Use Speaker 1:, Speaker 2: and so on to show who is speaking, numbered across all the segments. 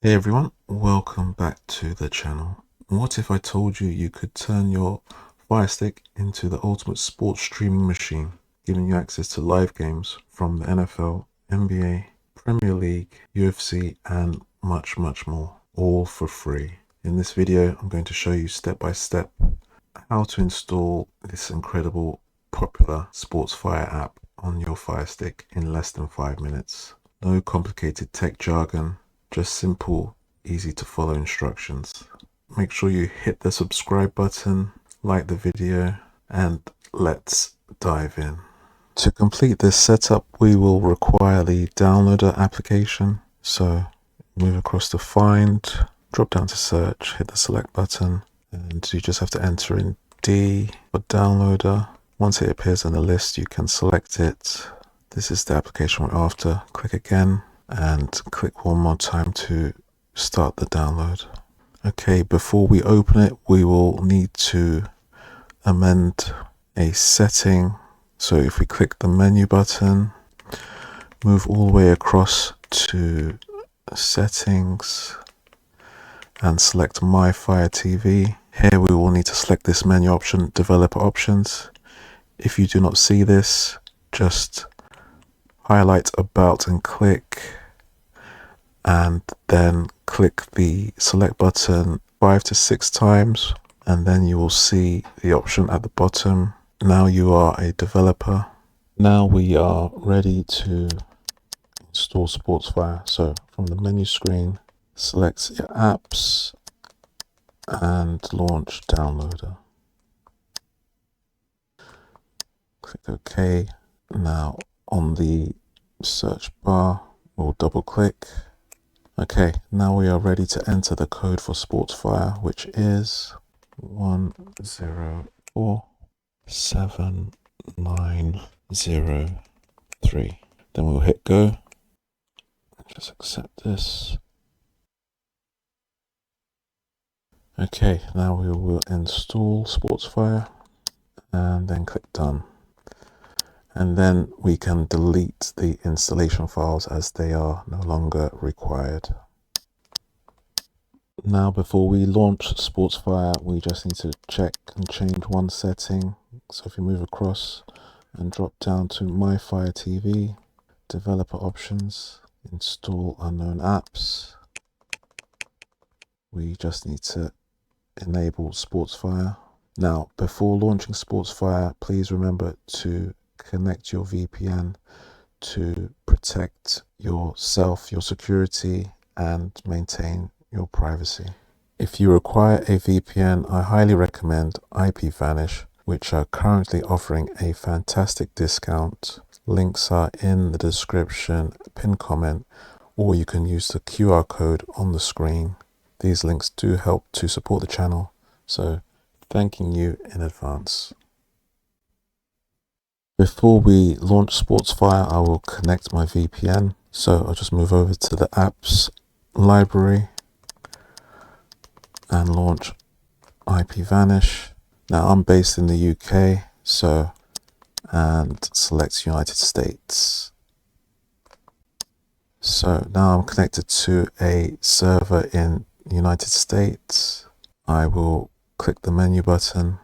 Speaker 1: Hey everyone, welcome back to the channel. What if I told you you could turn your Firestick into the ultimate sports streaming machine, giving you access to live games from the NFL, NBA, Premier League, UFC, and much more, all for free. In this video, I'm going to show you step by step how to install this incredible popular Sportsfire app on your Firestick in less than 5 minutes. No complicated tech jargon, just simple, easy to follow instructions. Make sure you hit the subscribe button, like the video, and let's dive in. To complete this setup, we will require the downloader application. So move across to find, drop down to search, hit the select button, and you just have to enter in D for downloader. Once it appears in the list, you can select it. This is the application we're after. Click again and click one more time to start the download. Okay, before we open it, we will need to amend a setting. So if we click the menu button, move all the way across to settings and select My Fire TV. Here we will need to select this menu option, developer options. If you do not see this, just highlight about and click, and then click the select button 5 to 6 times, and then you will see the option at the bottom. Now you are a developer. Now we are ready to install Sportsfire. So from the menu screen, select your apps and launch downloader. Click OK. Now on the search bar, we'll double click. Okay, now we are ready to enter the code for Sportsfire, which is 10479003. Then we'll hit go. Just accept this. Okay, now we will install Sportsfire and then click done. And then we can delete the installation files as they are no longer required. Now before we launch Sportsfire, we just need to check and change one setting. So if you move across and drop down to My Fire TV, developer options, install unknown apps, we just need to enable Sportsfire. Now before launching Sportsfire, please remember to connect your VPN to protect yourself, your security, and maintain your privacy. If you require a VPN, I highly recommend IPVANISH, which are currently offering a fantastic discount. Links are in the description, pinned comment, or you can use the QR code on the screen. These links do help to support the channel, so thanking you in advance. Before we launch Sportsfire, I will connect my VPN. So I'll just move over to the apps library and launch IPVANISH. Now I'm based in the UK, and select United States. So now I'm connected to a server in United States. I will click the menu button,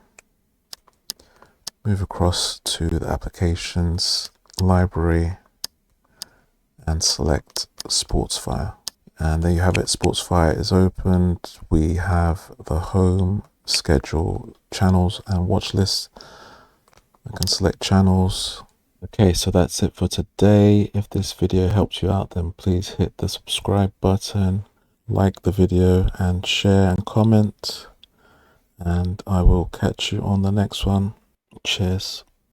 Speaker 1: move across to the applications library and select Sportsfire. And there you have it, Sportsfire is opened. We have the home, schedule, channels and watch list. I can select channels. Okay, so that's it for today. If this video helped you out, then please hit the subscribe button, like the video and share and comment. And I will catch you on the next one. Cheers.